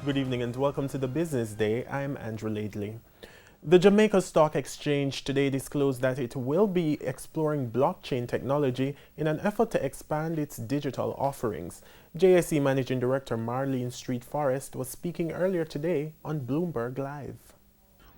Good evening and welcome to the Business Day. I'm Andrew Laidley. The Jamaica Stock Exchange today disclosed that it will be exploring blockchain technology in an effort to expand its digital offerings. JSE Managing Director Marlene Street Forrest was speaking earlier today on Bloomberg Live.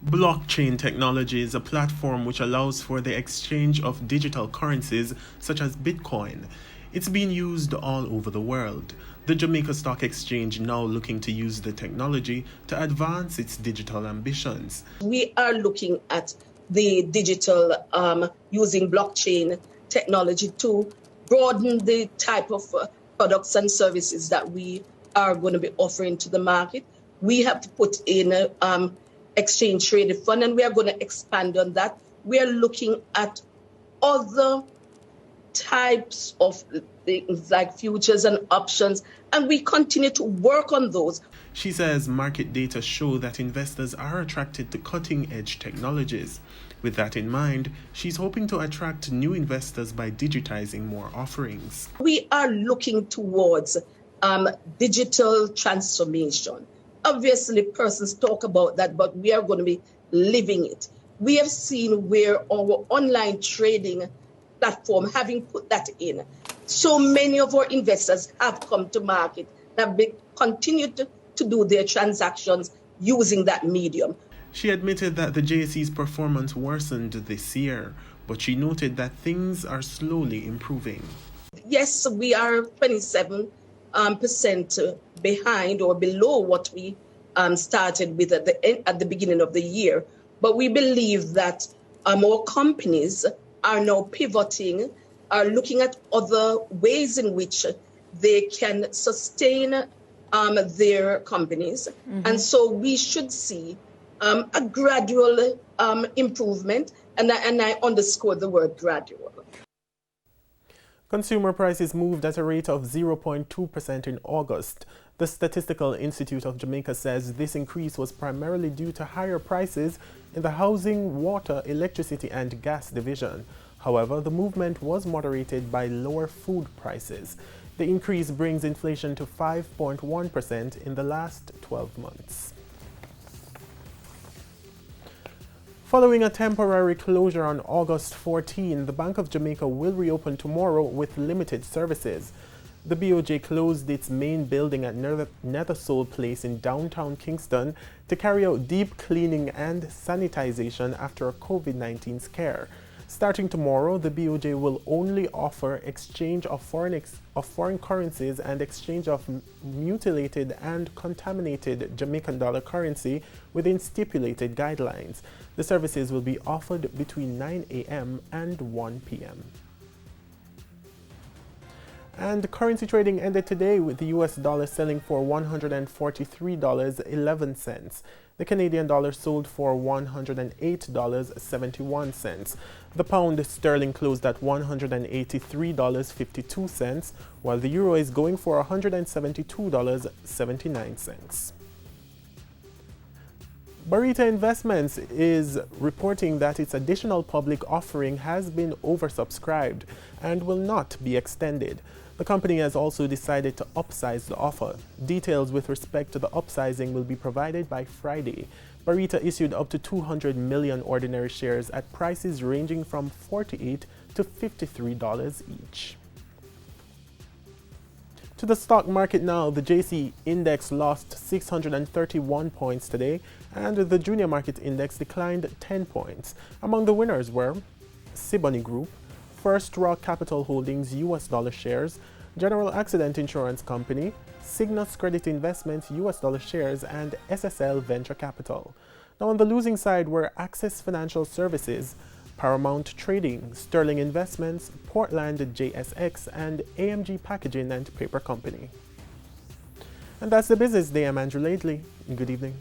Blockchain technology is a platform which allows for the exchange of digital currencies such as Bitcoin. It's being used all over the world. The Jamaica Stock Exchange now looking to use the technology to advance its digital ambitions. We are looking at the digital using blockchain technology to broaden the type of products and services that we are going to be offering to the market. We have to put in exchange traded fund, and we are going to expand on that. We are looking at other types of things like futures and options, and we continue to work on those. She says market data show that investors are attracted to cutting-edge technologies. With that in mind, she's hoping to attract new investors by digitizing more offerings. We are looking towards digital transformation. Obviously, persons talk about that, but we are going to be living it. We have seen where our online trading platform, having put that in, so many of our investors have come to market, have continued to do their transactions using that medium. She admitted that the JSE's performance worsened this year, but she noted that things are slowly improving. Yes, we are 27% behind or below what we started with at the beginning of the year, but we believe that our companies are now pivoting, are looking at other ways in which they can sustain their companies. And so we should see a gradual improvement, and I underscore the word gradual. Consumer prices moved at a rate of 0.2% in August. The Statistical Institute of Jamaica says this increase was primarily due to higher prices in the housing, water, electricity, and gas division. However, the movement was moderated by lower food prices. The increase brings inflation to 5.1% in the last 12 months. Following a temporary closure on August 14, the Bank of Jamaica will reopen tomorrow with limited services. The BOJ closed its main building at Nethersole Place in downtown Kingston to carry out deep cleaning and sanitization after a COVID-19 scare. Starting tomorrow, the BOJ will only offer exchange of foreign currencies and exchange of mutilated and contaminated Jamaican dollar currency within stipulated guidelines. The services will be offered between 9 a.m. and 1 p.m. And currency trading ended today with the US dollar selling for $143.11. The Canadian dollar sold for $108.71. The pound sterling closed at $183.52, while the euro is going for $172.79. Barita Investments is reporting that its additional public offering has been oversubscribed and will not be extended. The company has also decided to upsize the offer. Details with respect to the upsizing will be provided by Friday. Barita issued up to 200 million ordinary shares at prices ranging from $48 to $53 each. To the stock market now, the JC index lost 631 points today, and the junior market index declined 10 points. Among the winners were Siboney Group, First Rock Capital Holdings US dollar shares, General Accident Insurance Company, Cygnus Credit Investments US dollar shares, and SSL Venture Capital. Now on the losing side were Access Financial Services, Paramount Trading, Sterling Investments, Portland JSX, and AMG Packaging and Paper Company. And that's the Business Day. I'm Andrew Laidley. Good evening.